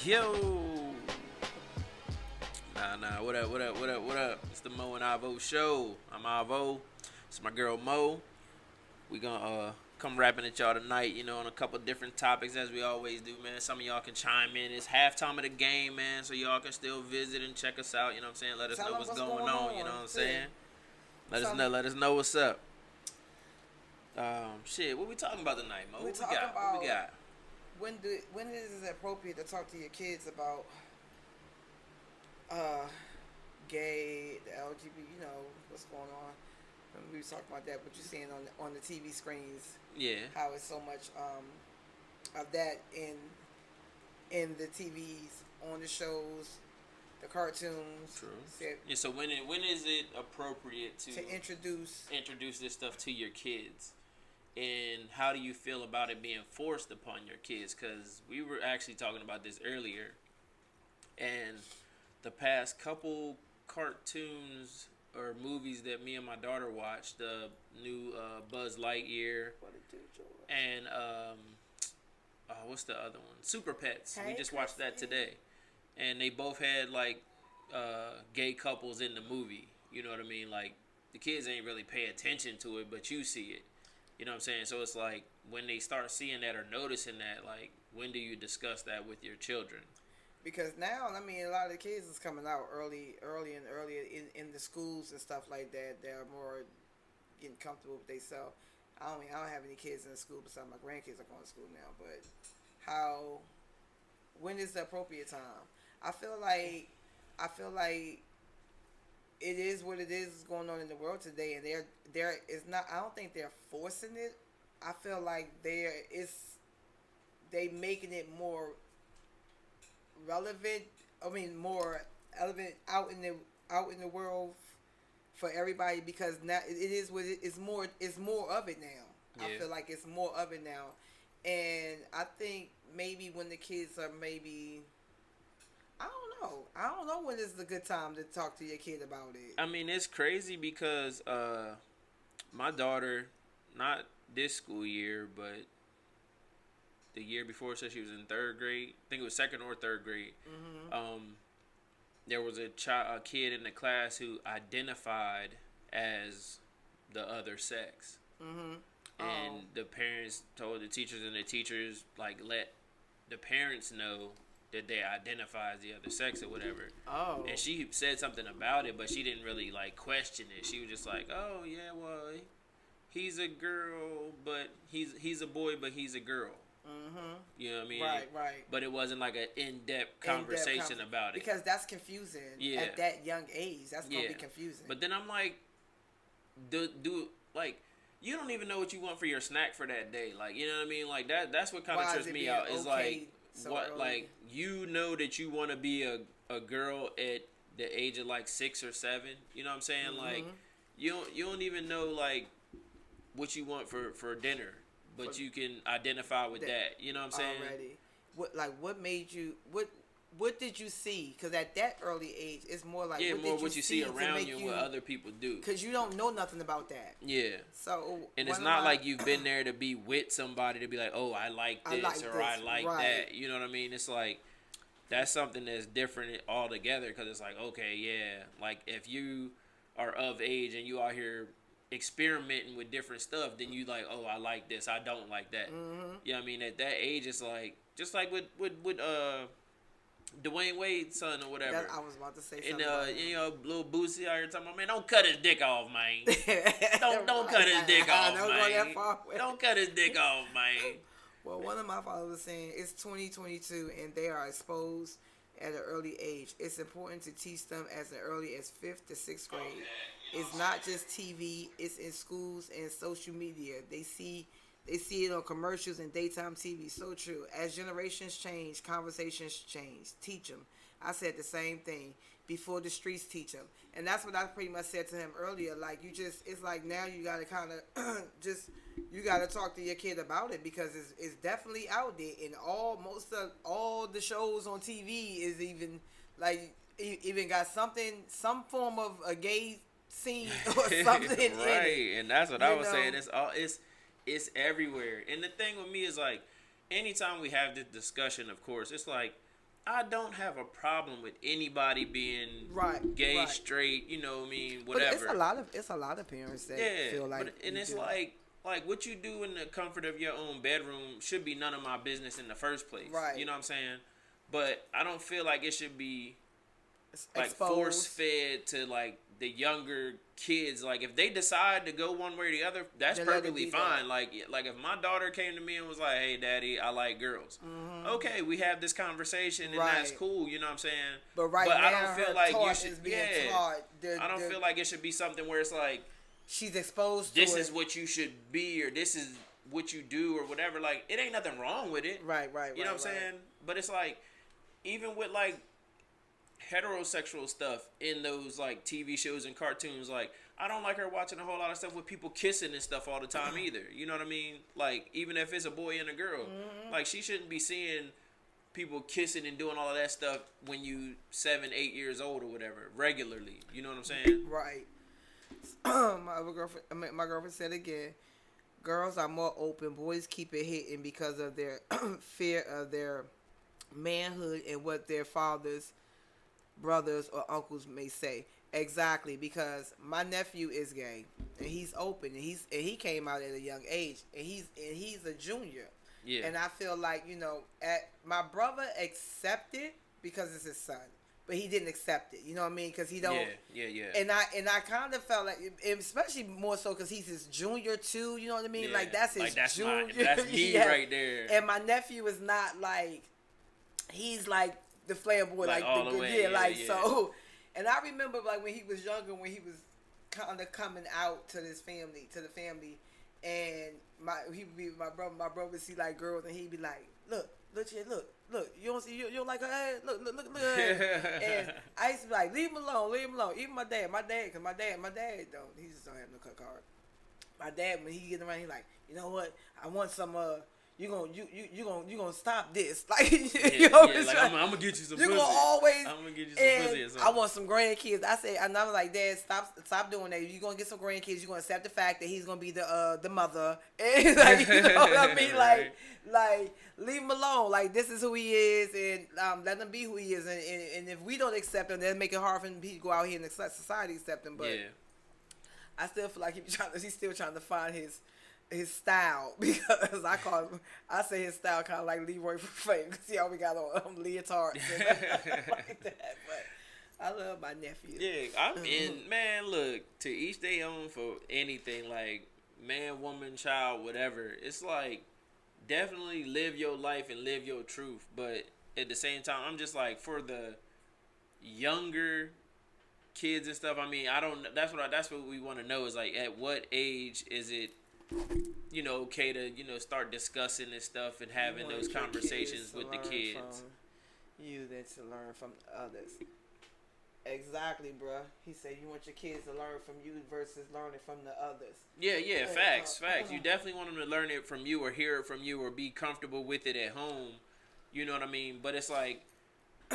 Yo. Nah. What up? It's the Moe Ivo show. I'm Ivo. It's my girl Mo. We gonna come rapping at y'all tonight, on a couple different topics as we always do, man. Some of y'all can chime in. It's halftime of the game, man, so y'all can still visit and check us out, you know what I'm saying? Let us know what's going on, you know what I'm saying? Let us know what's up. What we talking about tonight, Mo? What we got? When is it appropriate to talk to your kids about gay, the LGBT, what's going on? And we was talking about that, what you're seeing on the TV screens. Yeah. How it's so much of that in the TVs, on the shows, the cartoons. True. Yeah. So when is it appropriate to introduce this stuff to your kids? And how do you feel about it being forced upon your kids? Because we were actually talking about this earlier. And the past couple cartoons or movies that me and my daughter watched, the new Buzz Lightyear and what's the other one? Super Pets. We just watched that today. And they both had like gay couples in the movie. You know what I mean? Like the kids ain't really pay attention to it, but you see it. You know what I'm saying? So it's like when they start seeing that or noticing that, like, when do you discuss that with your children? Because now, a lot of the kids is coming out early in the schools and stuff like that. They're more getting comfortable with themselves. I don't have any kids in the school besides my grandkids are going to school now. But when is the appropriate time? I feel like it is what it is going on in the world today, and there is not. I don't think they're forcing it. I feel like they making it more relevant. More relevant out in the world for everybody, because now it is what it is. It's more of it now. Yeah. I feel like it's more of it now, and I think maybe when the kids are maybe. I don't know when is a good time to talk to your kid about it. It's crazy because my daughter, not this school year, but the year before, so she was in third grade. I think it was second or third grade. Mm-hmm. There was a kid in the class who identified as the other sex. Mm-hmm. And the parents told the teachers, and the teachers let the parents know that they identify as the other sex or whatever. Oh. And she said something about it, but she didn't really question it. She was just like, "Oh yeah, well, he's a girl, but he's a boy, but he's a girl." Mm-hmm. You know what I mean? Right. But it wasn't like an in-depth conversation about it, because that's confusing. Yeah. At that young age, that's gonna be confusing. But then I'm like, you don't even know what you want for your snack for that day. You know what I mean? That's what kind of trips me out. Is so what early? You know that you want to be a girl at the age of 6 or 7. You know what I'm saying? Mm-hmm. You don't even know what you want for dinner, but you can identify with that. You know what I'm saying? Already. What made you what did you see? Because at that early age, it's more like what you see around you and what other people do. Because you don't know nothing about that. Yeah. So and it's not like you've been there to be with somebody to be like, oh, I like this I like that. You know what I mean? It's like that's something that's different altogether. Because it's like, okay, yeah, if you are of age and you out here experimenting with different stuff, then you like, oh, I like this, I don't like that. Mm-hmm. You know what I mean? At that age, it's just like with Dwayne Wade's son or whatever. I was about to say something. And little Boosie out here talking about, man, don't cut his dick off, man. don't cut his dick off, man. Don't cut his dick off, man. Well, one of my fathers was saying it's 2022 and they are exposed at an early age. It's important to teach them as early as 5th to 6th grade. It's not just TV. It's in schools and social media. They see it on commercials and daytime TV. So true. As generations change, conversations change. Teach them. I said the same thing. Before the streets teach them. And that's what I pretty much said to him earlier. It's like now you got to kind of you got to talk to your kid about it, because it's definitely out there. And most of all the shows on TV is even got some form of a gay scene or something right. in it. And that's what I was saying. It's everywhere. And the thing with me is anytime we have this discussion, of course, it's I don't have a problem with anybody being gay, straight, you know what I mean, whatever. But it's a lot of parents that feel like, and it's like what you do in the comfort of your own bedroom should be none of my business in the first place. Right. You know what I'm saying? But I don't feel like it should be like force fed to like the younger kids. Like if they decide to go one way or the other, that's perfectly fine. Like if my daughter came to me and was like, "Hey, Daddy, I like girls." Mm-hmm. Okay, we have this conversation and that's cool. You know what I'm saying? But now, I don't feel like you should. I don't feel like it should be something where it's like she's exposed to this is what you should be or this is what you do or whatever. Like it ain't nothing wrong with it. Right. You know what I'm saying? But it's like even with like heterosexual stuff in those like TV shows and cartoons, like I don't like her watching a whole lot of stuff with people kissing and stuff all the time either. You know what I mean? Like even if it's a boy and a girl, like she shouldn't be seeing people kissing and doing all of that stuff when you 7, 8 years old or whatever regularly. You know what I'm saying? Right. My girlfriend said again, girls are more open. Boys keep it hidden because of their fear of their manhood and what their fathers, brothers, or uncles may say. Exactly, because my nephew is gay and he's open and he came out at a young age and he's a junior. Yeah. And I feel like, you know, my brother accepted because it's his son. But he didn't accept it, you know what I mean? Because he don't. Yeah. And I kind of felt like, especially more so because he's his junior too, you know what I mean? Yeah. Like that's his junior. That's me right there. And my nephew is not like, he's like the flamboy, like all the way. So. And I remember like when he was younger, when he was kind of coming out to the family, and my brother would see like girls, and he'd be like, look, you don't see, you don't like her ass? Look at her. And I used to be like, leave him alone. Even my dad, because my dad don't, he just don't have no cut card. My dad, when he get around, he like, you know what? I want some, you gonna stop this. Like, you know what I'm saying? I'm gonna get you some pussy. I'm gonna get you some pussy or something. I want some grandkids. And I was like, Dad, stop doing that. You're gonna get some grandkids. You're gonna accept the fact that he's gonna be the mother. And like, you know what I mean? Like, leave him alone. Like, this is who he is, and let him be who he is. And if we don't accept him, then make it hard for him to go out here and society accept him. But I still feel like he's still trying to find his style, because I say his style kind of like Leroy from Fame, because he always got on leotards like that. But I love my nephew. Yeah, man, look, to each their own for anything, like man, woman, child, whatever. It's like definitely live your life and live your truth, but at the same time, I'm just like, for the younger kids and stuff, I mean, that's what we want to know is like, at what age is it, you know, okay to, you know, start discussing this stuff and having those conversations with the kids. You that to learn from others. Exactly, bruh. He said you want your kids to learn from you versus learning from the others. Yeah, facts. You definitely want them to learn it from you or hear it from you or be comfortable with it at home. You know what I mean? But it's like,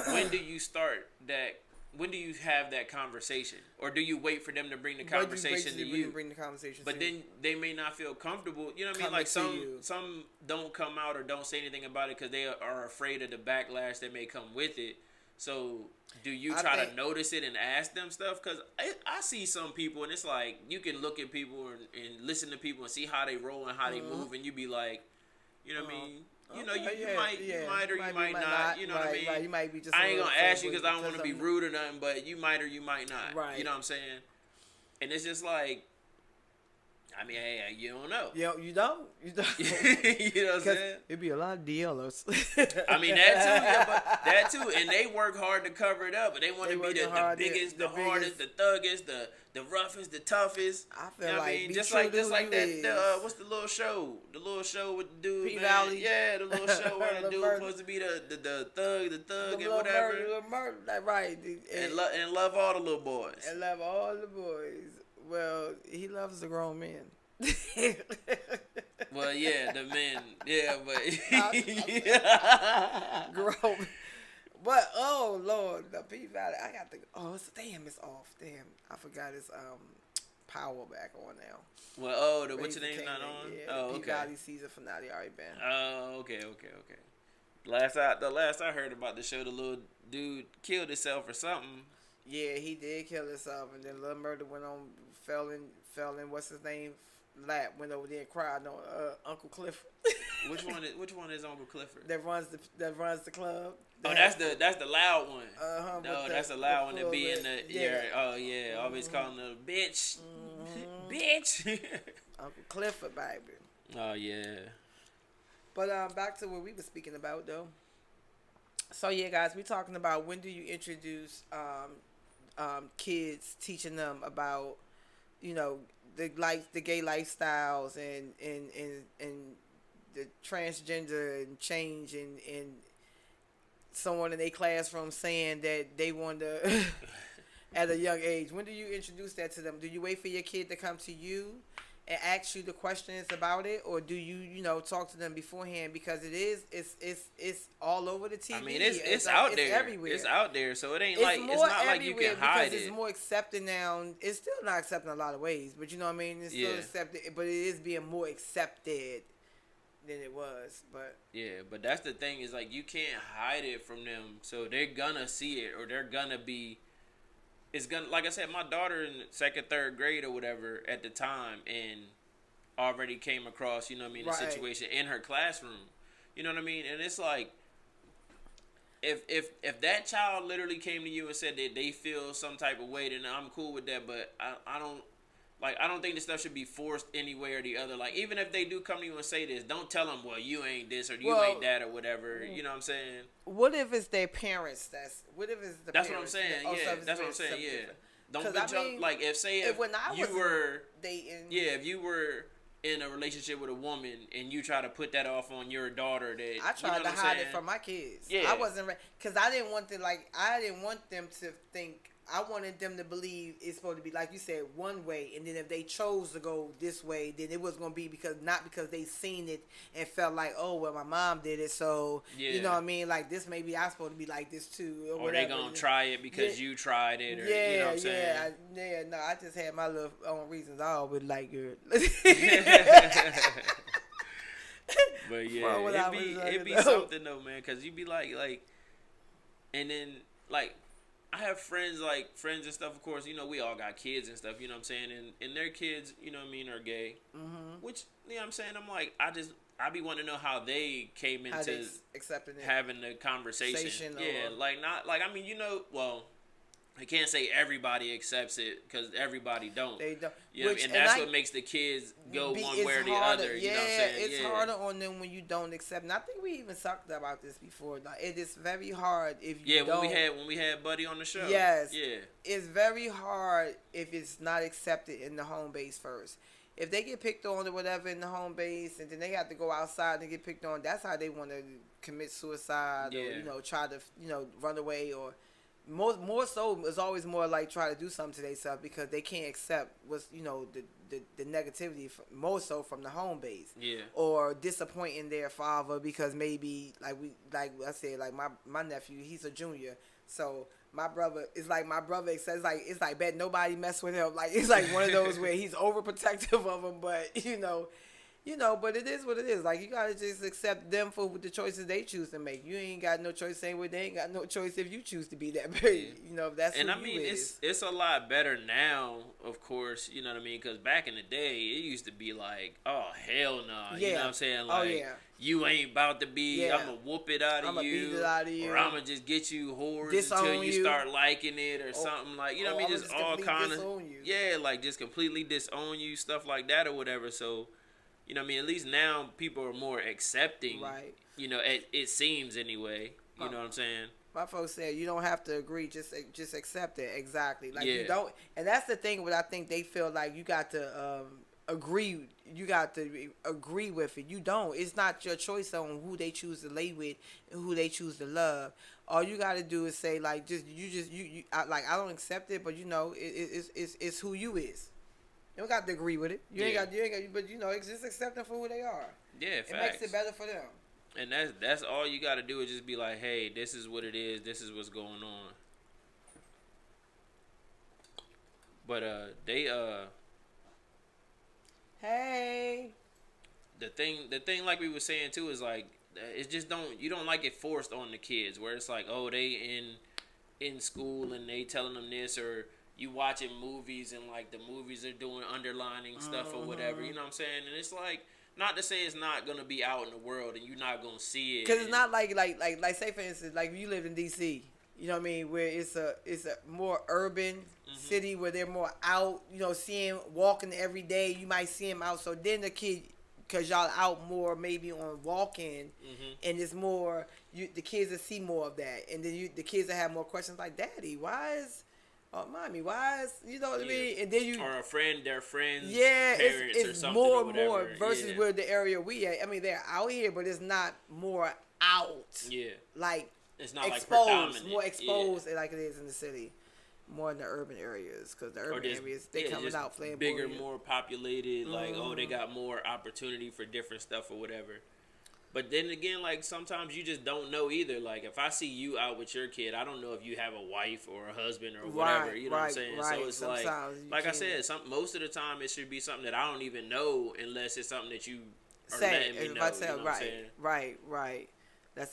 when do you start that? When do you have that conversation, or do you wait for them to bring the conversation to you? Bring the conversation, but then they may not feel comfortable. You know what I mean? Like some don't come out or don't say anything about it because they are afraid of the backlash that may come with it. So do you try to notice it and ask them stuff? Because I see some people, and it's like you can look at people and listen to people and see how they roll and how they move, and you be like, you know what I mean? You know, you might or you might not. You know what I mean? Right. You might be just. I ain't gonna ask you because I don't want to be rude or nothing, but you might or you might not. Right. You know what I'm saying? And it's just like, I mean, hey, you don't know. You don't. You know what I'm saying? It'd be a lot of DLers. I mean, that too, and they work hard to cover it up, but they want to be the biggest, the hardest, the thuggest, the roughest, the toughest. I feel like just like that. What's the little show? The little show with the dude, P-Valley. Yeah, the little show where the dude supposed to be the thug, and whatever. Right. And love all the little boys. And love all the boys. Well, he loves the grown men. Well, yeah, the men. Yeah, but grown. But oh Lord, the P-Valley. I got to. Oh, it's off. Damn, I forgot his power back on now. Well, what's your name not on? Yeah, oh, okay. P-Valley season finale already been. Oh, okay. The last I heard about the show, the little dude killed himself or something. Yeah, he did kill himself, and then Lil Murder went on, fell in what's his name, lap, went over there and cried on Uncle Clifford. Which one is Uncle Clifford? That runs the club. Oh, that's the loud one. No, that's the loud one that be in the Oh yeah, always calling the bitch, bitch. Uncle Clifford, baby. Oh yeah. But back to what we were speaking about though. So yeah, guys, we're talking about when do you introduce kids, teaching them about, you know, the gay lifestyles and the transgender and change and someone in their classroom saying that they want to at a young age. When do you introduce that to them? Do you wait for your kid to come to you and ask you the questions about it, or do you talk to them beforehand, because it's all over the TV. I mean, it's out there. It's everywhere. It's out there, so it's not like you can hide it. It's more accepted now. It's still not accepted in a lot of ways, but you know what I mean. It's still accepted, but it is being more accepted than it was. But yeah, but that's the thing, is like you can't hide it from them, so they're gonna see it, or they're gonna be. It's gonna, like I said, my daughter in second, third grade or whatever at the time, and already came across, you know what I mean, a situation in her classroom, you know what I mean, and it's like, if that child literally came to you and said that they feel some type of way, then I'm cool with that, but I don't think this stuff should be forced any way or the other. Like, even if they do come to you and say this, don't tell them, well, you ain't this or you ain't that or whatever. You know what I'm saying? What if it's their parents? What if it's the That's parents? What I'm saying. Yeah, that's what I'm saying. Yeah. Don't be jump. Like, if when I you was were dating. Yeah, if you were in a relationship with a woman and you try to put that off on your daughter, that I tried to hide it from my kids. Yeah. I wasn't because I didn't want them to think. I wanted them to believe it's supposed to be, like you said, one way, and then if they chose to go this way, then it was going to be not because they seen it and felt like, oh, well, my mom did it, so, you know what I mean? Like, this, maybe I'm supposed to be like this too. Or they going to try it because you tried it, or, you know what I'm saying? No, I just had my little own reasons. I always like your... But, yeah, it'd be something, though, man, because you'd be like, and then, like... I have friends and stuff, of course, you know, we all got kids and stuff, you know what I'm saying, and their kids, you know what I mean, are gay, which, you know what I'm saying, I'm like, I be wanting to know how they came into accepting it, having the conversation. I mean, you know, well, I can't say everybody accepts it, because everybody don't. They don't. You know, and that's what makes the kids go one way or the other. You know what I'm saying? It's harder on them when you don't accept. And I think we even talked about this before. It is very hard if you don't. when we had Buddy on the show. Yes. Yeah. It's very hard if it's not accepted in the home base first. If they get picked on or whatever in the home base, and then they have to go outside and get picked on, that's how they want to commit suicide or try to run away or. More so, it's always more like try to do something to themselves because they can't accept what's the negativity more so from the home base, or disappointing their father because maybe like I said, like my nephew, he's a junior, so my brother it's like bet nobody mess with him, like it's like one of those where he's overprotective of him, but but it is what it is. Like, you gotta just accept them for the choices they choose to make. You ain't got no choice, same way they ain't got no choice if you choose to be that big. If that's and who I mean, you it's a lot better now, of course. You know what I mean? Because back in the day, it used to be like, oh hell no, nah. You know what I'm saying? Like, you ain't about to be. I'm gonna whoop it out of you, beat it out of you, or I'm gonna just get you whores until you start liking it, or something like. You know what I mean? Just all kind of like just completely disown you, stuff like that, or whatever. So. You know what I mean? At least now people are more accepting. Right. You know, it seems anyway. You know what I'm saying? My folks said you don't have to agree, just accept it. Exactly. Like you don't, and that's the thing. What I think they feel like you got to agree. You got to agree with it. You don't. It's not your choice on who they choose to lay with and who they choose to love. All you got to do is say like, I don't accept it, but it's who you is. You don't got to agree with it. You ain't got, but it's just accept them for who they are. Yeah, facts. It makes it better for them. And that's all you got to do is just be like, hey, this is what it is. This is what's going on. But Hey. The thing, like we were saying too, is like it's just you don't like it forced on the kids where it's like, oh, they in school and they telling them this, or you watching movies and like the movies are doing underlining stuff or whatever, you know what I'm saying? And it's like, not to say it's not gonna be out in the world and you're not gonna see it, because it's not like say for instance, like you live in DC, you know what I mean, where it's a more urban city where they're more out, you know, walking every day. You might see them out, so then the kid, because y'all out more maybe on walking, and it's more, the kids will see more of that, and then the kids will have more questions like, Daddy, why is, oh, Mommy, why is, you know what I mean? And then or their friends, parents it's or something, more or whatever. More versus where the area we at. I mean, they're out here, but it's not more out. Yeah. Like, it's not exposed, like more exposed like it is in the city. More in the urban areas, because the urban areas, they coming out flamboyant. Bigger, more populated, like, oh, they got more opportunity for different stuff or whatever. But then again, like, sometimes you just don't know either. Like, if I see you out with your kid, I don't know if you have a wife or a husband or whatever. You know what I'm saying? Right. So it's sometimes like I said, most of the time it should be something that I don't even know unless it's something that you are letting me know. You know what I'm saying? Right.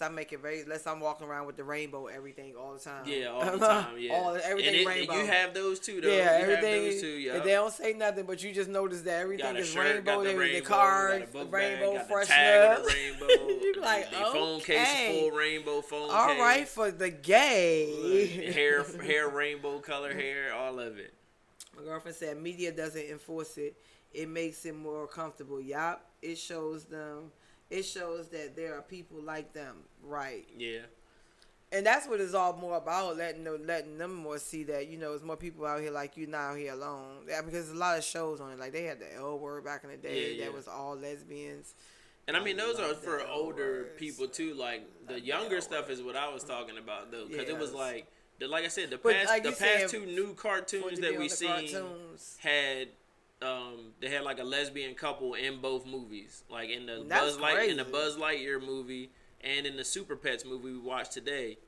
I'm making unless I'm walking around with the rainbow, everything all the time. Yeah, all the time. Yeah, everything rainbow. You have those too, though. Yeah, everything. Have those too, and they don't say nothing, but you just notice that everything is shirt, rainbow. The car, the rainbow bag, freshener. The rainbow. You be like, the phone case is full rainbow phone all case. All right, for the gay. hair, rainbow color hair, all of it. My girlfriend said media doesn't enforce it. It makes it more comfortable. Yup, it shows them. It shows that there are people like them, right? Yeah. And that's what it's all more about, letting them more see that, you know, there's more people out here like you, not out here alone. Yeah, because there's a lot of shows on it. Like, they had the L Word back in the day that was all lesbians. And I mean, those are for older people too. Like, the younger stuff is what I was talking about, though. Because it was like I said, the past two new cartoons that we seen had... they had like a lesbian couple in both movies, like in the Buzz Lightyear movie and in the Super Pets movie we watched today,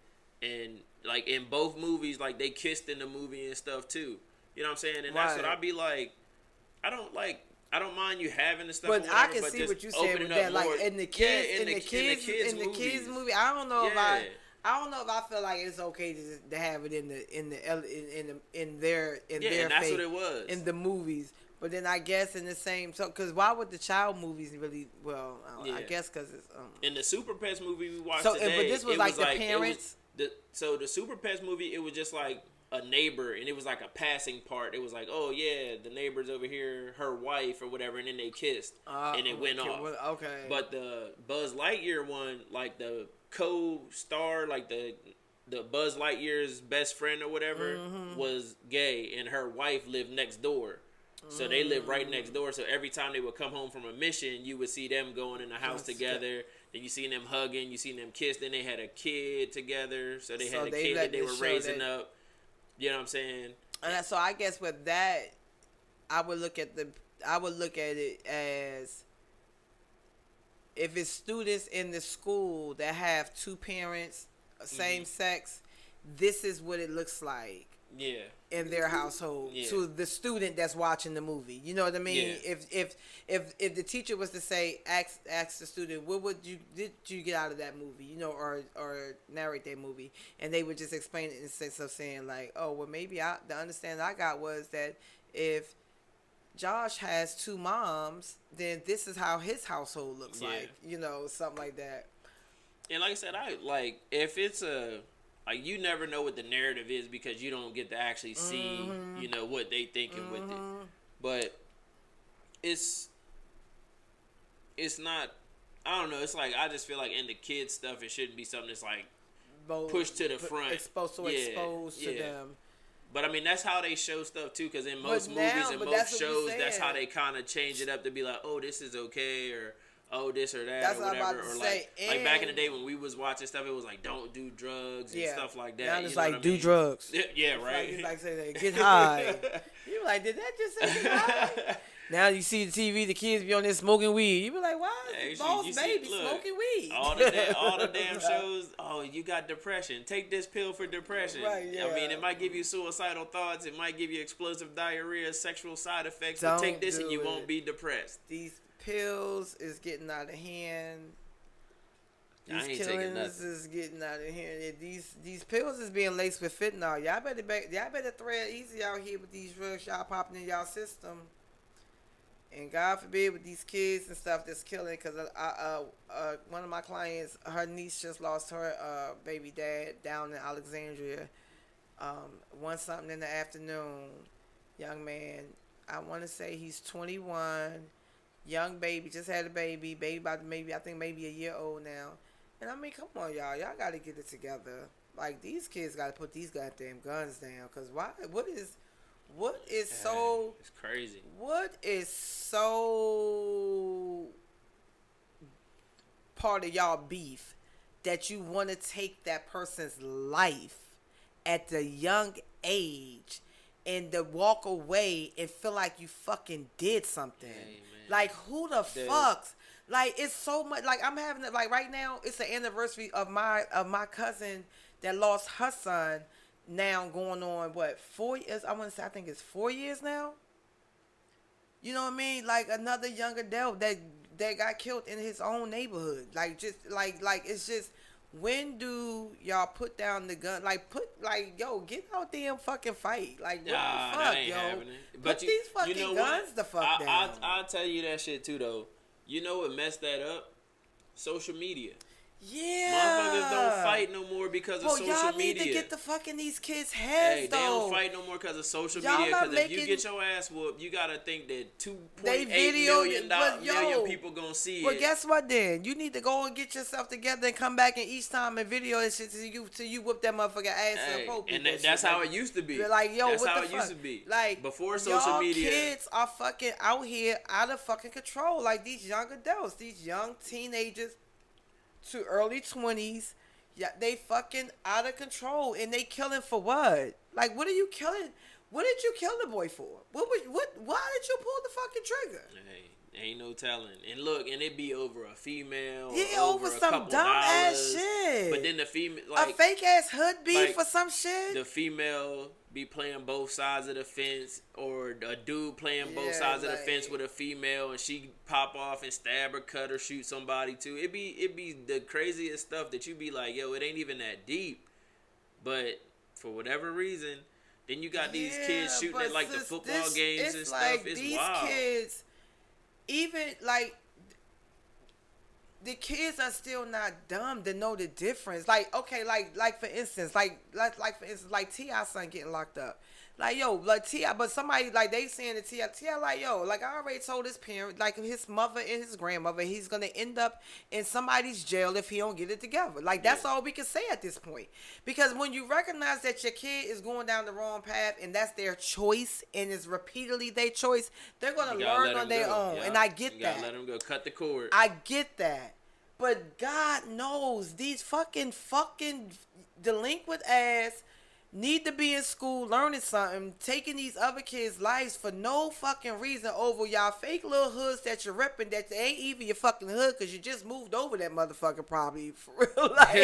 and like in both movies, like they kissed in the movie and stuff too. You know what I'm saying? And that's what I'd be like. I don't mind you having the stuff, but I can see what you said with that. Like in the kids, in the kids movie, I don't know if I feel like it's okay to have it in their and that's what it was in the movies. But then I guess in the same, because why would the child movies really? Well, I guess because it's in the Super Pets movie we watched today. But this was like the parents. So the Super Pets movie, it was just like a neighbor, and it was like a passing part. It was like, oh yeah, the neighbor's over here, her wife or whatever, and then they kissed, and it went off. Okay. But the Buzz Lightyear one, like the co-star, like the Buzz Lightyear's best friend or whatever, was gay, and her wife lived next door. So they live right next door. So every time they would come home from a mission, you would see them going in the house together. Then you seen them hugging. You seen them kiss. Then they had a kid together. So they had a kid that they were raising up. You know what I'm saying? And so I guess with that, I would look at it as if it's students in the school that have two parents, same sex, this is what it looks like. Yeah. In their household to the student that's watching the movie. You know what I mean? Yeah. If the teacher was to say, ask the student, did you get out of that movie? You know, or narrate that movie, and they would just explain it in the sense of saying like, oh, well, maybe the understanding I got was that if Josh has two moms, then this is how his household looks like. You know, something like that. And like I said, if it's a... Like, you never know what the narrative is because you don't get to actually see, you know, what they thinking with it. But it's not, I don't know, it's like, I just feel like in the kids stuff, it shouldn't be something that's like pushed to the front. Exposed to them. But I mean, that's how they show stuff too, because in most movies and most shows, that's how they kind of change it up to be like, oh, this is okay, or oh, this or that, that's or whatever. What I'm about to say. Like back in the day when we was watching stuff, it was like, don't do drugs and stuff like that. Now it's like, do drugs. Yeah, right. It's like saying, get high. You be like, did that just say get high? Now you see the TV, the kids be on there smoking weed. You be like, why is Boss Baby smoking weed? All the damn shows, oh, you got depression. Take this pill for depression. Right, yeah. I mean, it might give you suicidal thoughts. It might give you explosive diarrhea, sexual side effects. But take this and you won't be depressed. These pills is getting out of hand. These killings is getting out of here. These pills is being laced with fentanyl. Y'all better thread easy out here with these drugs y'all popping in y'all system. And God forbid with these kids and stuff that's killing. Because one of my clients, her niece just lost her baby dad down in Alexandria. One something in the afternoon. Young man, I want to say he's 21. Young baby, just had a baby. Baby about to maybe a year old now. And I mean, come on, y'all. Y'all got to get it together. Like, these kids got to put these goddamn guns down. Because why? What is so... It's crazy. What is so part of y'all beef that you want to take that person's life at the young age and to walk away and feel like you fucking did something? Hey, like, who the fucks? Like, it's so much. Like, I'm having it. Like, right now, it's the anniversary of my cousin that lost her son. Now going on what 4 years? I want to say I think it's 4 years now. You know what I mean? Like another young adult that got killed in his own neighborhood. Like just like it's just, when do y'all put down the gun? Like yo, get out there and fucking fight. Like what the fuck, yo? Happening. But put these fucking guns the fuck down. I'll tell you that shit too though. You know what messed that up? Social media. Yeah. Motherfuckers don't fight no more because of social media. Y'all need to get the fucking these kids' heads, though. They don't fight no more because of social media. Because if you get your ass whooped, you got to think that 2.8 million people going to see it. But guess what then? You need to go and get yourself together and come back and each time and video and shit till you whoop that motherfucker ass and that's how it used to be. Like, yo, that's what how the it fuck? Used to be. Like, before social media. Kids are fucking out here out of fucking control. Like, these young adults, these young teenagers to early 20s, yeah, they fucking out of control, and they killing for what? Like, what are you killing? What did you kill the boy for? Why did you pull the fucking trigger? Hey, ain't no telling. And look, and it be over a female. Yeah, over some dumb ass shit. But then the female, like a fake ass hood beef for some shit. The female be playing both sides of the fence, or a dude playing both sides of the fence with a female, and she pop off and stab or cut or shoot somebody too. It be the craziest stuff that you be like, yo, it ain't even that deep. But for whatever reason, then you got these kids shooting at like the football games and stuff. Like, it's wild. These kids, even like, the kids are still not dumb to know the difference. Like, okay, like for instance, like T.I. son getting locked up. Like, yo, like T.I., but somebody, like, they saying to T.I. like, yo, like, I already told his parent, like, his mother and his grandmother, he's going to end up in somebody's jail if he don't get it together. Like, that's all we can say at this point. Because when you recognize that your kid is going down the wrong path and that's their choice and is repeatedly their choice, they're going to learn on their own. Yeah. And I get that. Let them go. Cut the cord. I get that. But God knows these fucking delinquent ass need to be in school learning something, taking these other kids' lives for no fucking reason over y'all fake little hoods that you're repping that ain't even your fucking hood because you just moved over that motherfucker probably for real. Like,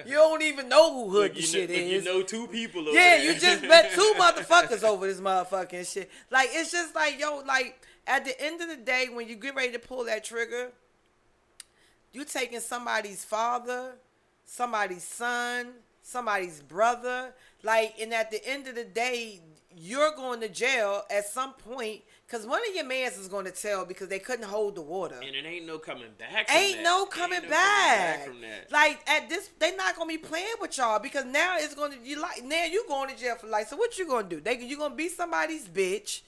you don't even know who hood the shit is. You know two people over there. Yeah, you just met two motherfuckers over this motherfucking shit. Like, it's just like, yo, like, at the end of the day, when you get ready to pull that trigger, you taking somebody's father, somebody's son, somebody's brother, like, and at the end of the day, you're going to jail at some point because one of your mans is going to tell because they couldn't hold the water. And it ain't no coming back coming back from that. Like, at this, they not going to be playing with y'all because now it's going to, now you going to jail for life. So what you going to do? You going to be somebody's bitch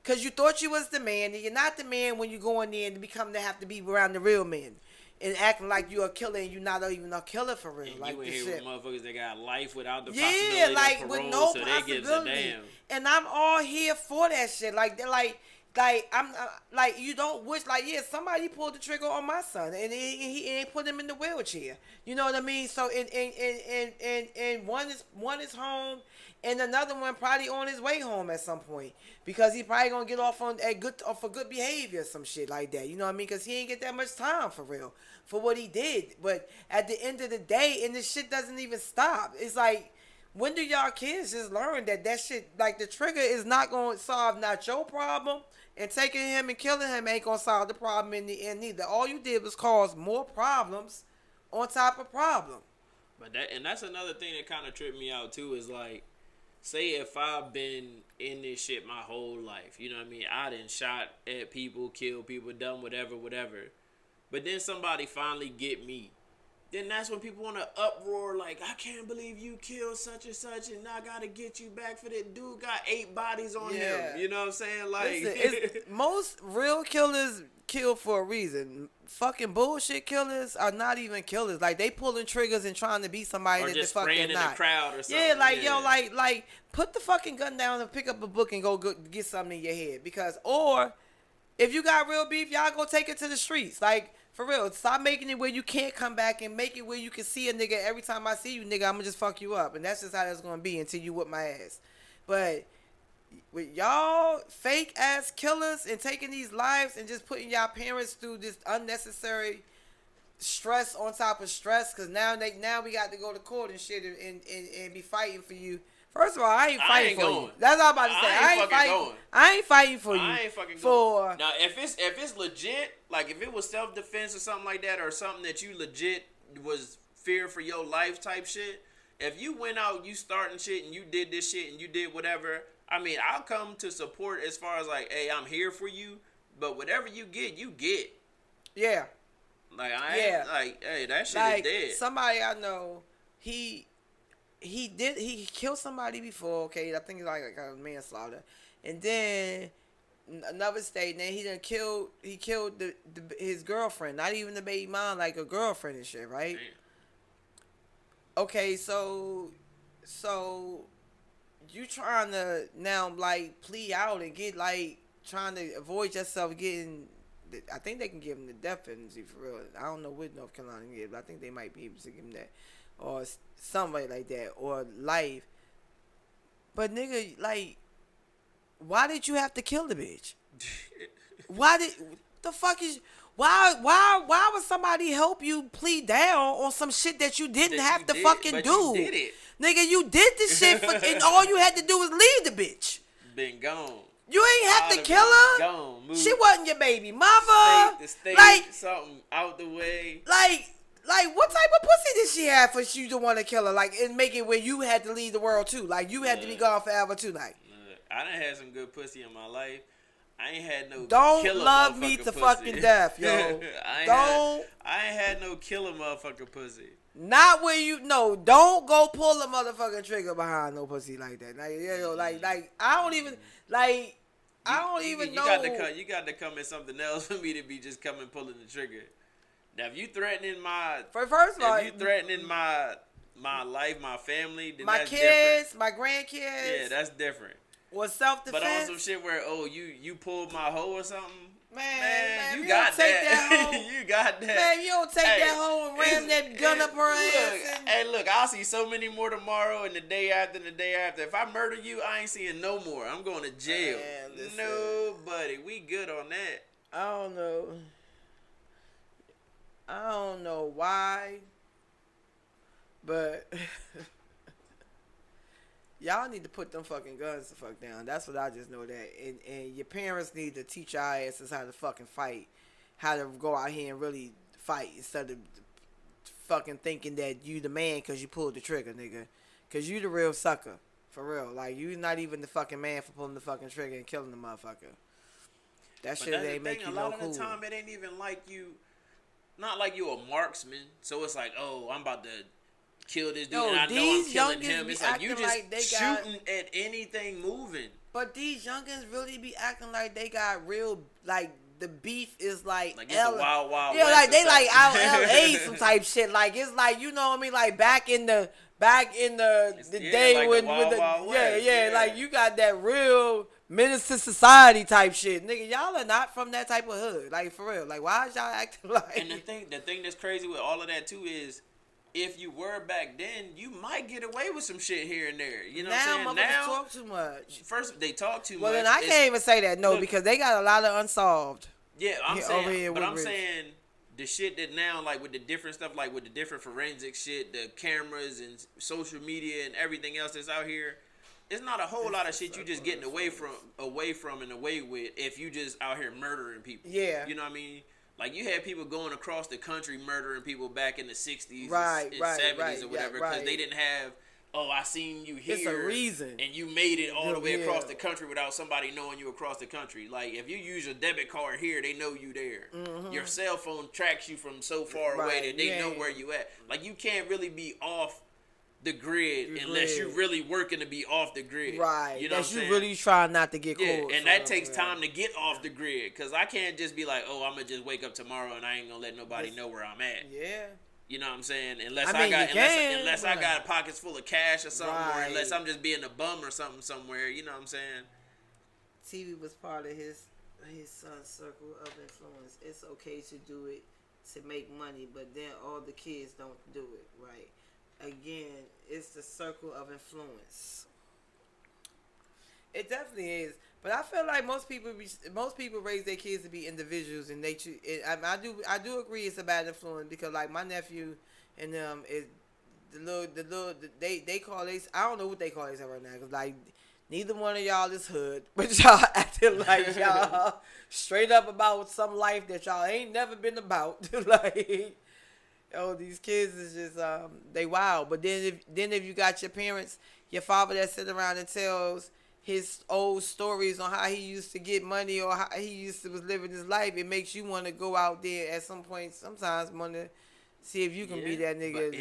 because you thought you was the man, and you're not the man when you go in there and have to be around the real men. And acting like you're a killer and you're not even a killer for real. And like, you in here with motherfuckers that got life without the possibility like, of parole, with no so possibility. they gives a damn. And I'm all here for that shit. Like, they're like I'm like, you don't wish, like, yeah, somebody pulled the trigger on my son and he ain't put him in the wheelchair. You know what I mean? So and one is home and another one probably on his way home at some point because he probably gonna get off for good behavior or some shit like that. You know what I mean? Because he ain't get that much time for real for what he did. But at the end of the day, and this shit doesn't even stop. It's like, when do y'all kids just learn that shit, like, the trigger is not gonna solve not your problem, and taking him and killing him ain't gonna solve the problem in the end either. All you did was cause more problems on top of problem. But that's another thing that kind of tripped me out too is like, say if I've been in this shit my whole life, you know what I mean? I done shot at people, killed people, done whatever. But then somebody finally get me. Then that's when people want to uproar like, I can't believe you killed such and such, and I gotta get you back for that. Dude got 8 bodies on him. You know what I'm saying? Like, listen, most real killers kill for a reason. Fucking bullshit killers are not even killers. Like, they pulling triggers and trying to be somebody or that just they fucking spraying in not. the crowd or something. Yeah, like yo, like put the fucking gun down and pick up a book and go get something in your head. Because, or if you got real beef, y'all go take it to the streets. Like, for real, stop making it where you can't come back and make it where you can see a nigga every time I see you, nigga, I'm gonna just fuck you up. And that's just how that's gonna be until you whip my ass. But with y'all fake ass killers and taking these lives and just putting y'all parents through this unnecessary stress on top of stress, because now we got to go to court and shit and be fighting for you. First of all, I ain't fighting for you. That's all I'm about to say. I ain't fighting for you. I ain't fucking going. Now, if it's legit, like if it was self-defense or something like that, or something that you legit was fear for your life type shit, if you went out, you starting shit, and you did this shit, and you did whatever, I mean, I'll come to support as far as like, hey, I'm here for you, but whatever you get, you get. Yeah. Like, ain't like, hey, that shit is dead. Somebody I know, he killed somebody before, okay, I think it's like a manslaughter, and then another state, and then he killed his girlfriend, not even the baby mom, like a girlfriend and shit, right? Damn. Okay, so you trying to now like plea out and get like trying to avoid yourself getting, I think they can give him the death penalty for real. I don't know what North Carolina is, but I think they might be able to give him that, or somebody like that, or life. But nigga, like, why did you have to kill the bitch? Why would somebody help you plead down on some shit that you didn't have to fucking do? You did it. Nigga, you did the shit and all you had to do was leave the bitch. Been gone. You ain't have to kill her. Gone. She wasn't your baby mother. State, like something out the way. Like, what type of pussy did she have for you to want to kill her? Like, and make it where you had to leave the world too. Like, you had to be gone forever too. Like, I done had some good pussy in my life. I ain't had no don't killer love me to pussy. Fucking death, yo. I ain't had no killer motherfucking pussy. Not where don't go pull a motherfucking trigger behind no pussy like that. Like, like I don't even know. You got to come at something else for me to be just coming pulling the trigger. Now, if you threatening my my life, my family, then my that's kids, different. my grandkids, yeah, that's different. Or self-defense. But on some shit where you pulled my hoe or something. Man, you got that. You got that. Man, you don't take that hoe and ram that gun up her ass. Hey, look, I'll see so many more tomorrow and the day after and the day after. If I murder you, I ain't seeing no more. I'm going to jail. Man, nobody. We good on that. I don't know why, but y'all need to put them fucking guns the fuck down. That's what I just know that. And your parents need to teach your asses how to fucking fight, how to go out here and really fight instead of fucking thinking that you the man because you pulled the trigger, nigga. Because you the real sucker. For real. Like, you not even the fucking man for pulling the fucking trigger and killing the motherfucker. That shit ain't make you no cool. A lot of the time, it ain't even like you... Not like you a marksman, so it's like, oh, I'm about to kill this dude, and I know I'm killing him. It's like you just shooting at anything moving. But these youngins really be acting like they got real, like the beef is like it's the wild West. Like they like out LA some type shit. Like it's like, you know what I mean? Like back in the day like with wild the like you got that real menace to society type shit, nigga. Y'all are not from that type of hood, like for real. Like, why is y'all acting like? And the thing that's crazy with all of that too is, if you were back then, you might get away with some shit here and there. You know what I'm saying? Now talk too much. First, they talk too much. Well, then I can't even say that because they got a lot of unsolved. Yeah, I'm saying the shit that now, like with the different stuff, like with the different forensic shit, the cameras and social media and everything else that's out here. It's not a whole lot of shit you just getting away from and away with if you just out here murdering people. Yeah. You know what I mean? Like, you had people going across the country murdering people back in the 60s right, and right, 70s right, or whatever, yeah, because right. they didn't have, oh, I seen you here. It's a reason. And you made it all the way across the country without somebody knowing you across the country. Like, if you use your debit card here, they know you there. Mm-hmm. Your cell phone tracks you from so far away that they know where you at. Like, you can't really be off the grid unless you're really working to be off the grid. Right. You know what I'm saying? really trying not to get caught. And that takes time to get off the grid. Because I can't just be like, oh, I'm going to just wake up tomorrow and I ain't going to let nobody know where I'm at. Yeah. You know what I'm saying? Unless I got pockets full of cash or something, or unless I'm just being a bum or something somewhere. You know what I'm saying? TV was part of his son's circle of influence. It's okay to do it to make money, but then all the kids don't do it, right? Again, it's the circle of influence. It definitely is, but I feel like most people raise their kids to be individuals, and I do agree it's a bad influence, because like my nephew and them is they call these, I don't know what they call these right now, because like neither one of y'all is hood, but y'all acting like y'all straight up about some life that y'all ain't never been about. Like, oh, these kids is just they wild. But then if you got your parents, your father that sit around and tells his old stories on how he used to get money or how he used to was living his life, it makes you want to go out there at some point. Sometimes want to see if you can be that nigga.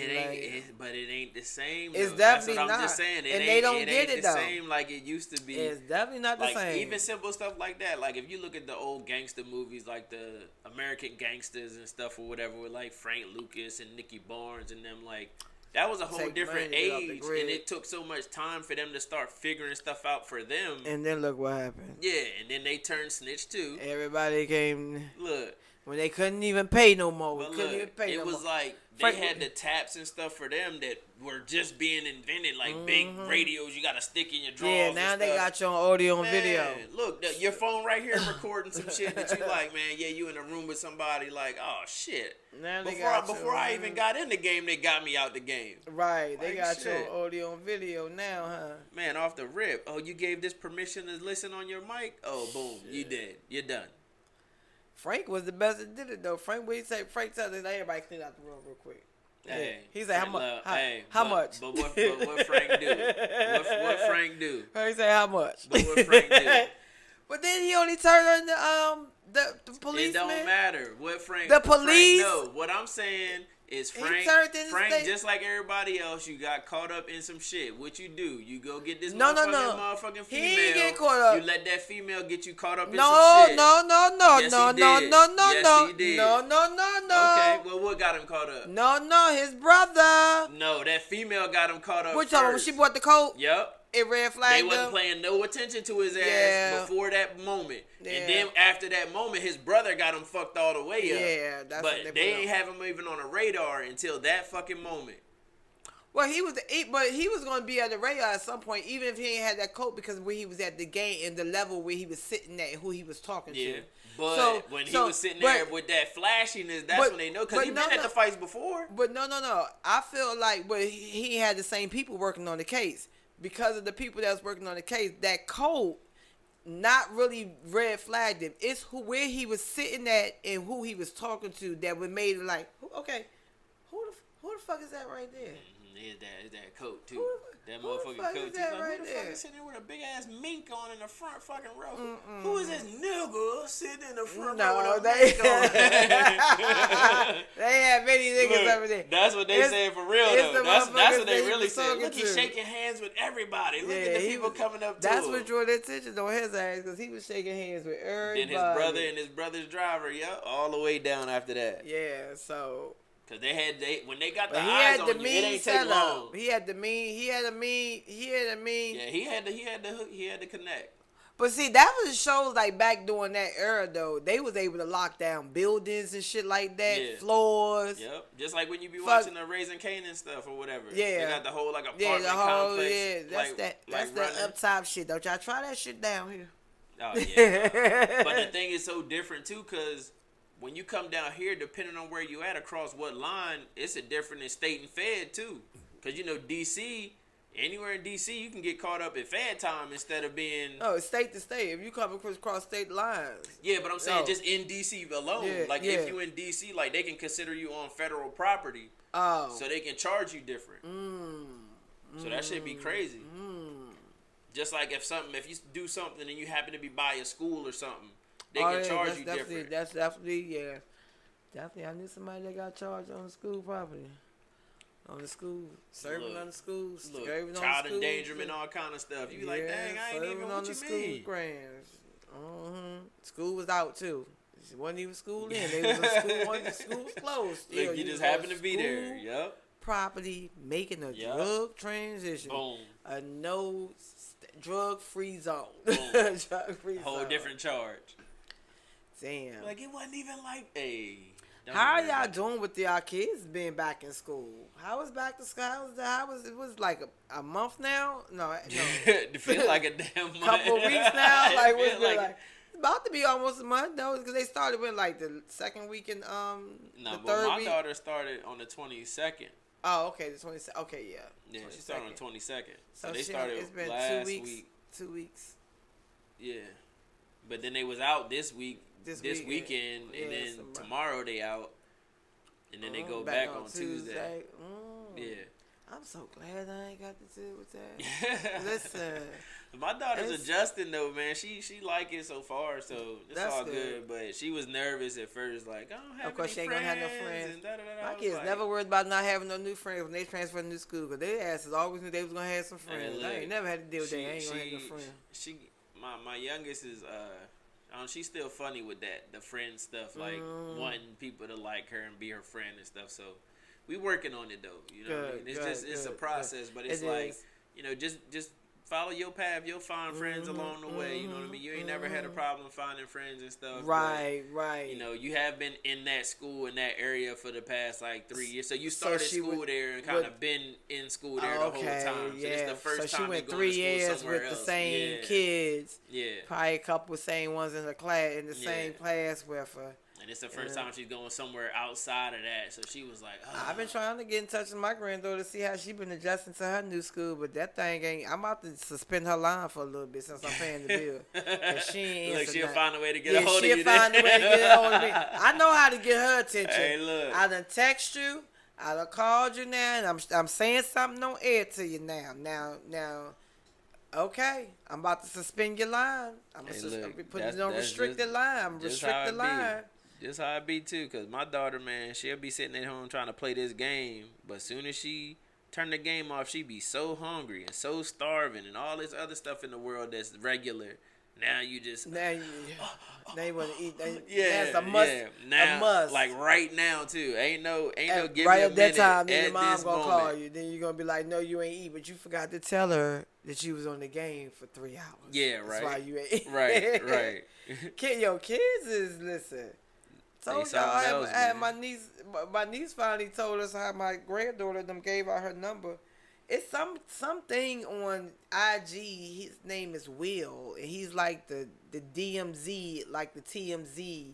But it ain't the same. It's though. definitely That's what not. I'm just saying. And they don't get it though. The same like it used to be. It's definitely not the same. Even simple stuff like that. Like if you look at the old gangster movies, like the American Gangsters and stuff or whatever, with like Frank Lucas and Nicky Barnes and them, like that was a whole different age, and it took so much time for them to start figuring stuff out for them. And then look what happened. Yeah, and then they turned snitch too. Everybody came. Look. When they couldn't even pay no more. It was like they had the taps and stuff for them that were just being invented, like big radios you got to stick in your drawers. Yeah, now they got you on audio and video. Look, your phone right here recording some shit that you like, man. Yeah, you in a room with somebody like, oh shit. Now before I even got in the game, they got me out the game. Right, they got you on audio and video now, huh? Man, off the rip. Oh, you gave this permission to listen on your mic? Oh, boom, you did. You're done. Frank was the best that did it though. Frank, what he say? Frank tells us, everybody clean out the room real quick. Hey, he said, how much? But what Frank do? What Frank do? He said, how much? But what Frank do? But then he only turned on the policeman. It don't matter what Frank. The police. No, what I'm saying is Frank, just like everybody else, you got caught up in some shit. What you do? You go get this motherfucking female. He didn't get caught up. You let that female get you caught up in some shit. No. Yes, he did. No. Okay, well, what got him caught up? No, his brother. No, that female got him caught up. What you talking about? When she bought the coat? Yep. It red flagged They wasn't paying no attention to his ass before that moment. Yeah. And then after that moment, his brother got him fucked all the way up. Yeah, that's what they ain't have him even on a radar until that fucking moment. Well, he was going to be at the radar at some point, even if he ain't had that coat, because where he was at the game and the level where he was sitting at and who he was talking to. But when he was sitting there with that flashiness, that's when they know, because he been at the fights before. But no. I feel like he had the same people working on the case. Because of the people that was working on the case, that code not really red flagged him. It's where he was sitting at and who he was talking to that would made it like, okay, who the fuck is that right there? Is that coat too? That motherfucking coat too. Who the fuck is sitting there with a big ass mink on in the front fucking row? Who is this nigga sitting in the front row with a mink on? They had many niggas over there. That's what they saying for real though. That's what they really saying. Look, he's shaking hands with everybody. Look at the people coming up to him. That's what drew their attention on his ass, because he was shaking hands with everybody. Then his brother and his brother's driver, all the way down after that. Yeah, so. Cause when they got the eyes on you, it ain't take long. He had a mean. Yeah, he had to connect. But see, that was shows like back during that era though. They was able to lock down buildings and shit like that, floors. Yep, just like when you be watching the Raising Kanan stuff or whatever. Yeah, they got the whole like apartment complex. Yeah, that's the up top shit. Don't y'all try that shit down here? Oh yeah. But the thing is so different too, cause when you come down here, depending on where you at across what line, it's a different in state and fed too. Cause DC, Anywhere in DC, you can get caught up at fan time instead of being. Oh, it's state to state. If you come across state lines. Yeah, but I'm saying just in DC alone. If you in DC, like they can consider you on federal property. Oh. So they can charge you different. So that should be crazy. Just like if you do something and you happen to be by a school or something, they can charge you different. That's definitely. I knew somebody that got charged on the school property. On the school, serving on the schools, child endangerment, all kind of stuff. You like, dang, I ain't even what you mean. School was out too. It wasn't even school in. They was in school. The school was closed. Still, look, you just happened to be there. Yep. Property making a drug transition. Boom. A no drug-free zone. Drug-free zone. Whole different charge. Damn. Like it wasn't even like How are y'all doing with y'all kids being back in school? How was back to school? It was like a month now? No. It feels like a damn month. Couple weeks now? Like what's it like? It's about to be almost a month though, because they started with like the second weekend. No, but my daughter started on the 22nd. Oh, okay, the 22nd. Okay, yeah. Yeah, she started on the 22nd. So they started. It's been last 2 weeks. 2 weeks. Yeah, but then they was out this week. This weekend, and then tomorrow they out, and then they go back on Tuesday. Yeah. I'm so glad I ain't got to deal with that. Listen. My daughter's adjusting though, man. She like it so far, so it's all good. But she was nervous at first, like I don't have of course, any she ain't friends. Gonna have no friends. My kids like, never worried about not having no new friends when they transfer to new school, because their asses always knew they was gonna have some friends. Look, I ain't never had to deal with that. I ain't gonna have no friends. My youngest is she's still funny with that, the friend stuff, like wanting people to like her and be her friend and stuff. So we working on it though. You know what I mean? It's a process, but it's like, you know, just follow your path. You'll find friends along the way. You know what I mean? You ain't never had a problem finding friends and stuff. Right. You know, you have been in that school, in that area for the past like 3 years. So you started school there and kind of been in school there the whole time. So this is the first time she went 3 years with the same kids. Yeah. Probably a couple same ones in the class, same class with her. And it's the first time she's going somewhere outside of that. So she was like, I've been trying to get in touch with my granddaughter to see how she been adjusting to her new school, but that thing ain't. I'm about to suspend her line for a little bit since I'm paying the bill. Cause she ain't look, she'll find a way to get a hold of you. She'll find a way to get a hold of me. I know how to get her attention. Hey, look. I done text you. I done called you now, and I'm saying something on air to you now. Now. Okay, I'm about to suspend your line. I'm be putting it on restricted line. I'm restricted line. Just how it be too, cause my daughter, man, she'll be sitting at home trying to play this game, but as soon as she turn the game off, she be so hungry and so starving and all this other stuff in the world that's regular. Now you just now you want to eat. That's a must. Yeah. Now, a must. Like right now too. Ain't no give right me a at that time. Then your mom gonna call you. Then you're gonna be like, no, you ain't eat, but you forgot to tell her that you was on the game for 3 hours. Yeah, right. That's why you ain't. Right. Kids is listen. Told y'all, I had my niece. My niece finally told us how my granddaughter them gave out her number. It's something on IG. His name is Will, and he's like the DMZ, like the TMZ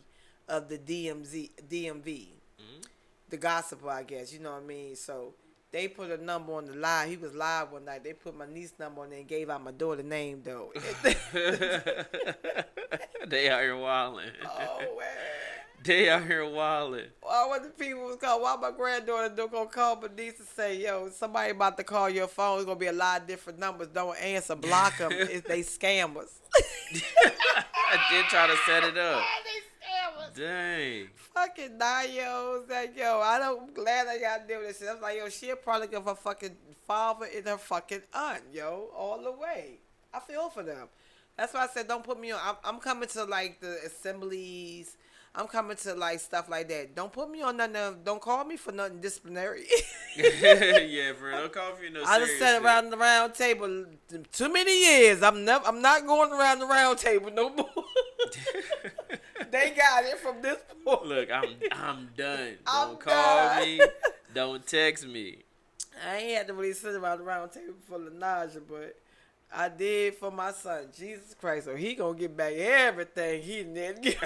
of the DMV. Mm-hmm. The gossiper, I guess. You know what I mean? So they put a number on the live. He was live one night. They put my niece number on there and gave out my daughter's name though. They out here wilding. Oh man. They out here wilding. Well, what the people was called? Why my granddaughter don't go call my niece and say, yo, somebody about to call your phone. It's going to be a lot of different numbers. Don't answer. Block them if they scammers. I did try to set it up. They scammers. Dang. Fucking 9-year-olds. Like, yo, I'm glad I got to deal with this shit. I'm like, yo, she'll probably give her fucking father and her fucking aunt, yo, all the way. I feel for them. That's why I said don't put me on. I'm coming to, like, the assemblies. I'm coming to like stuff like that. Don't put me on nothing. Don't call me for nothing disciplinary. Yeah, bro. Don't call me no. I just sat around the round table too many years. I'm not going around the round table no more. They got it from this point. Look, I'm done. Don't call me. Don't text me. I ain't had to really sit around the round table full of nausea, but I did for my son, Jesus Christ. So he gonna get back everything he didn't get.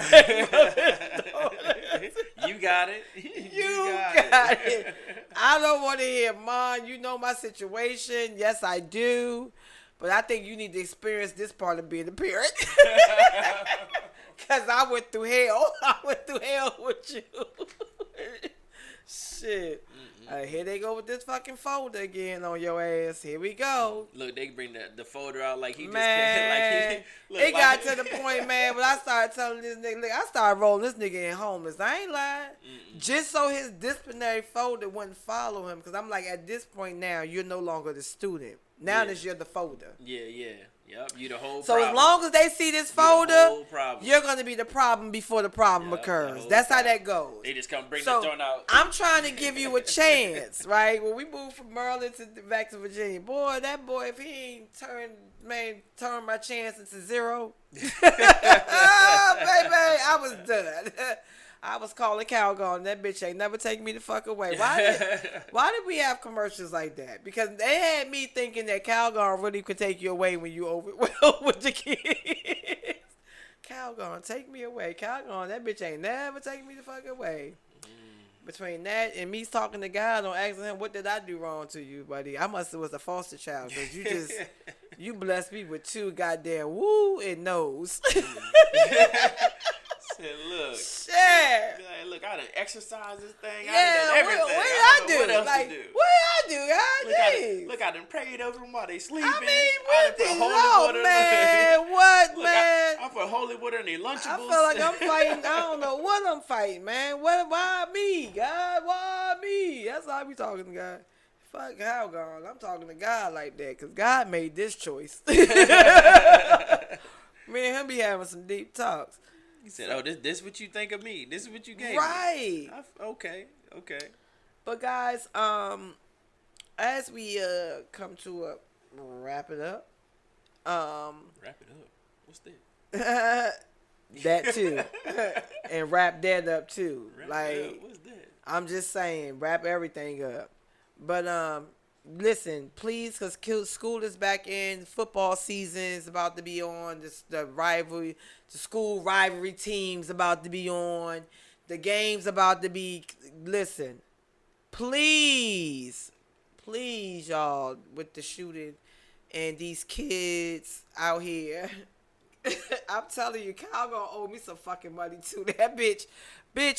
You got it. You got it. I don't want to hear, Mom, you know my situation. Yes, I do. But I think you need to experience this part of being a parent. Because I went through hell. I went through hell with you. Shit. Here they go with this fucking folder again on your ass. Here we go. Look, they bring the folder out like he man, just like it got to the point, man, when I started telling this nigga, look, I started rolling this nigga in homeless. I ain't lying. Just so his disciplinary folder wouldn't follow him. Because I'm like, at this point now, you're no longer the student. Now that you're the folder. Yeah. Yep, you the whole so problem. As long as they see this folder, you're going to be the problem before the problem occurs. That's how that goes. They just come bring the joint out. I'm trying to give you a chance, right? When we moved from Maryland back to Virginia, boy, that boy, if he ain't turn my chance into zero, baby, I was done. I was calling Calgon. That bitch ain't never taking me the fuck away. Why did we have commercials like that? Because they had me thinking that Calgon really could take you away when you overwhelmed with the kids. Calgon, take me away. Calgon, that bitch ain't never taking me the fuck away. Between that and me talking to God on asking him, what did I do wrong to you, buddy? I must have was a foster child because you blessed me with 2 goddamn woo and nose. Said, look. Shit. Like, look, I done exercised this thing. Yeah, I done everything. What did I do? What else like, to do? What did I do? Look, I done prayed over them while they sleeping. I mean, what the hell, man? What, look, man? I put holy water in their Lunchables. I feel like I'm fighting. I don't know what I'm fighting, man. Why me, God? Why me? That's how I be talking to God. Fuck how God. I'm talking to God like that because God made this choice. Me and him be having some deep talks. He said, "Oh, this what you think of me? This is what you gave right. me." Okay. But guys, as we come to wrap it up. Wrap it up. What's that? That too, and wrap that up too. What's that? I'm just saying, wrap everything up. But listen, please, because school is back in. Football season is about to be on. The school rivalry teams about to be on. The game's about to be. Listen, please, y'all, with the shooting and these kids out here. I'm telling you, Cal gonna owe me some fucking money too. That bitch,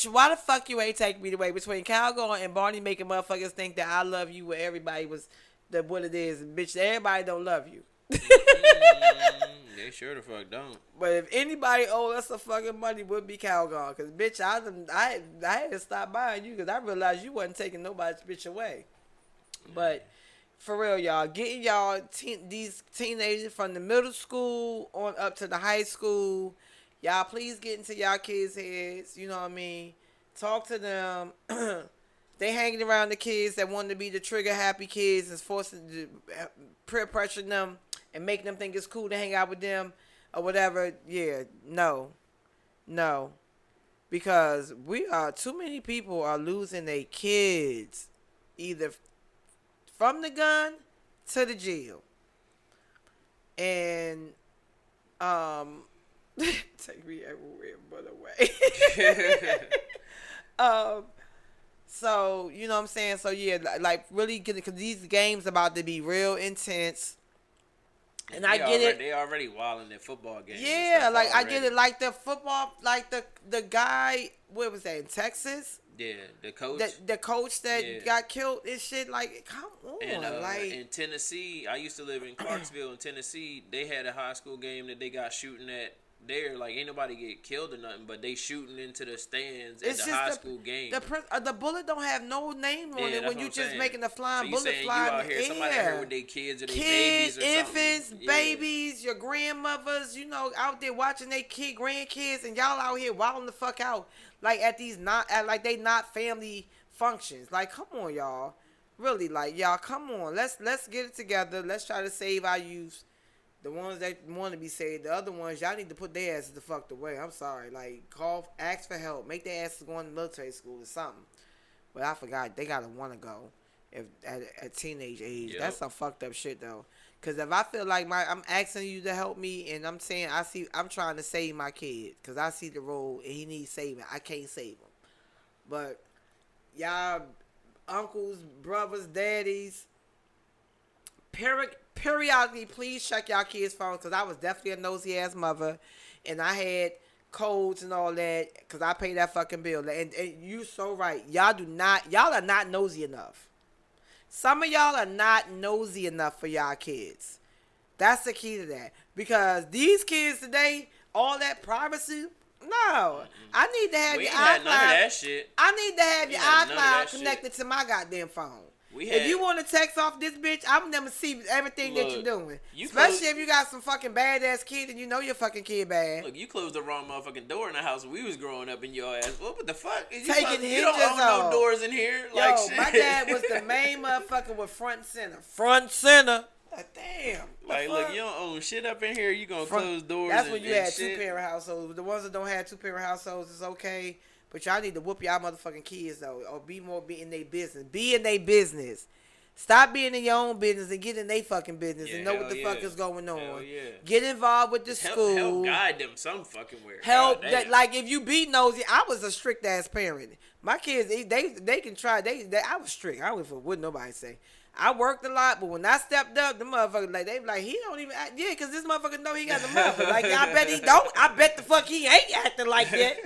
why the fuck you ain't take me away between Calgon and Barney making motherfuckers think that I love you where everybody was what it is, bitch. Everybody don't love you. They sure the fuck don't. But if anybody owe us some fucking money, would be Calgon, cause bitch, I had to stop buying you because I realized you wasn't taking nobody's bitch away. But for real, y'all, getting y'all these teenagers from the middle school on up to the high school. Y'all, please get into y'all kids' heads. You know what I mean? Talk to them. They hanging around the kids that want to be the trigger-happy kids and forcing to peer pressure them and making them think it's cool to hang out with them or whatever. Yeah, no. Because too many people are losing their kids either from the gun to the jail. And, take me everywhere but away. So, you know what I'm saying? So, yeah, like, really, because these games about to be real intense. And I get it. They already wilding their football games. Yeah, like, I get it. Like, the football, like, the guy, what was that, in Texas? Yeah, the coach. The coach that got killed and shit, like, come on. And, like, in Tennessee, I used to live in Clarksville in Tennessee. They had a high school game that they got shooting at there. Like, ain't nobody get killed or nothing, but they shooting into the stands at the high school game. The bullet don't have no name on it when you just making the flying so bullet fly in the air. Somebody out here with their kids or their babies or infants, something. babies, your grandmothers, you know, out there watching their grandkids, and y'all out here wilding the fuck out. Like at these like they not family functions. Like, come on, y'all. Really, like, y'all, come on. Let's get it together. Let's try to save our youth. The ones that want to be saved. The other ones, y'all need to put their asses the fuck away. I'm sorry. Like, ask for help. Make their asses go into military school or something. But I forgot. They gotta want to go. at teenage age. Yep. That's some fucked up shit though. Cause if I feel like I'm asking you to help me, and I'm saying I'm trying to save my kid, cause I see the role and he needs saving. I can't save him, but y'all uncles, brothers, daddies, periodically please check y'all kids' phones, cause I was definitely a nosy ass mother, and I had codes and all that, cause I paid that fucking bill. And you so right, y'all are not nosy enough. Some of y'all are not nosy enough for y'all kids. That's the key to that. Because these kids today, all that privacy, no. I need to have your iCloud. None of that shit. I need to have your iCloud connected to my goddamn phone. If you want to text off this bitch, I'm gonna see everything that you're doing. Especially if you got some fucking badass kid and you know your fucking kid bad. Look, you closed the wrong motherfucking door in the house when we was growing up in your ass. What the fuck? You don't own no doors in here. Yo, like shit. My dad was the main motherfucker with front and center. Front center. Like, damn. Like, look, you don't own shit up in here. You gonna close doors. That's when you had two-parent households. The ones that don't have two-parent households is okay. But y'all need to whoop y'all motherfucking kids, though. Or be in their business. Be in their business. Stop being in your own business and get in their fucking business and know what the fuck is going on. Get involved with the school. Help guide them some fucking where. Help that, like if you be nosy. I was a strict ass parent. My kids, they can try. I was strict. I don't what nobody say. I worked a lot, but when I stepped up, the motherfuckers they be like, he don't even act. Yeah, because this motherfucker know he got the mother. Like, I bet he don't. I bet the fuck he ain't acting like that.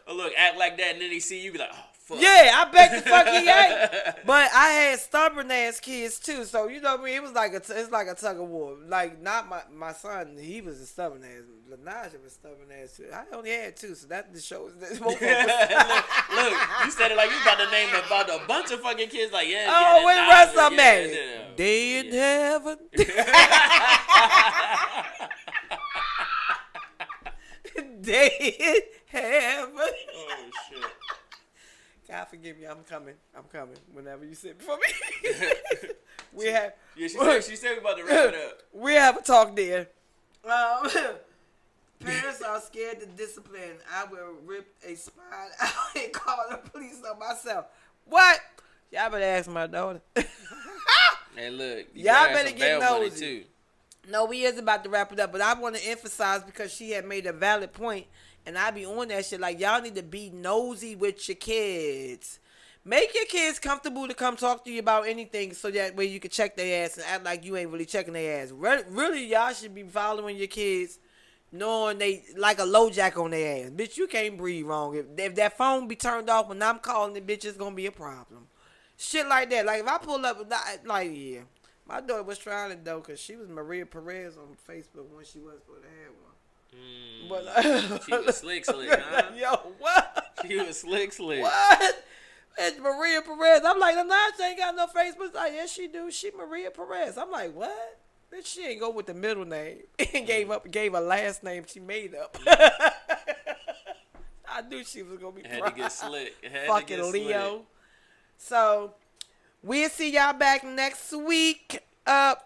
Look, act like that, and then he see you be like, oh. Fuck. Yeah, I bet the fuck he ain't. But I had stubborn ass kids too, so you know what I mean. It was like it's like a tug of war. Like not my son, he was a stubborn ass. Lanaja was stubborn ass too. I only had two, so that just shows that. Look, you said it like you about to name about a bunch of fucking kids. Like where the rest of them at? They in heaven. They in heaven. Oh shit. God forgive me, I'm coming. Whenever you sit before me. She said we about to wrap it up. We have a talk there. Parents are scared to discipline. I will rip a spine out and call the police on myself. What? Y'all better ask my daughter. Hey, look. Y'all better get nosy. Too. No, we is about to wrap it up, but I want to emphasize because she had made a valid point. And I be on that shit. Like, y'all need to be nosy with your kids. Make your kids comfortable to come talk to you about anything so that way you can check their ass and act like you ain't really checking their ass. Really, y'all should be following your kids knowing they like a low jack on their ass. Bitch, you can't breathe wrong. If that phone be turned off when I'm calling it, bitch, it's going to be a problem. Shit like that. Like, if I pull up, like, yeah. My daughter was trying it, though, because she was Maria Perez on Facebook when she was supposed to have one. But she was slick, huh? Yo, what? She was slick. What? It's Maria Perez. I'm like, she ain't got no Facebook. Like, yes, she do. She Maria Perez. I'm like, what? Bitch, she ain't go with the middle name and gave her last name she made up. I knew she was gonna be. Had to get slick. Fucking Leo. Slick. So we'll see y'all back next week. Y'all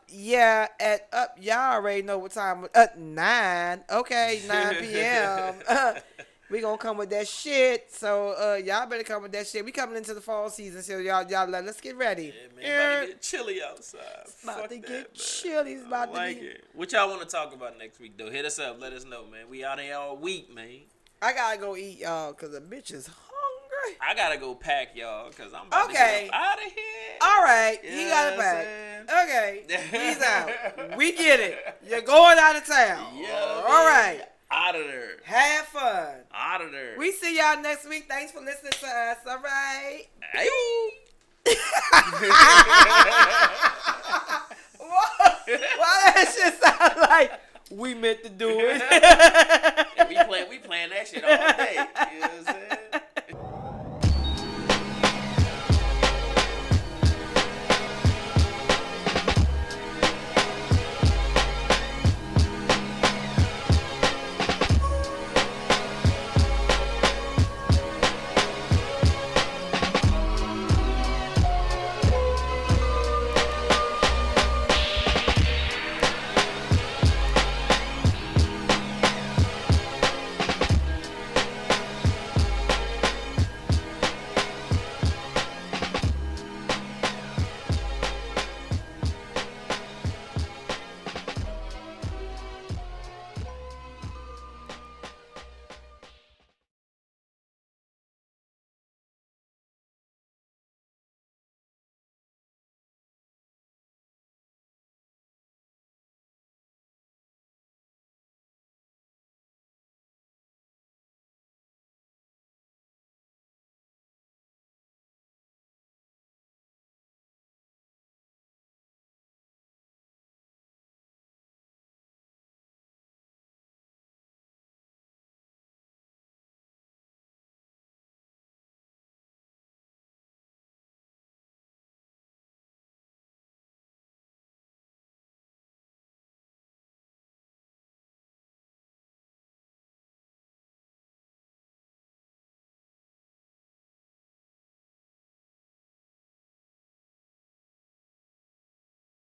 already know what time. 9. Okay, 9 p.m. We gonna come with that shit. So y'all better come with that shit. We coming into the fall season, so y'all let's get ready. Yeah, man, about to get chilly outside. It's about to get chilly. It's about to be. What y'all want to talk about next week though? Hit us up. Let us know, man. We out here all week, man. I gotta go eat, y'all, cause the bitch is hungry. I gotta go pack, y'all, cause I'm about to get out of here. All right, he got to pack. Okay, he's out. We get it. You're going out of town. Yeah. All right. Out of there. Have fun. Out of there. We see y'all next week. Thanks for listening to us. All right. Hey. Why that shit sound like we meant to do it?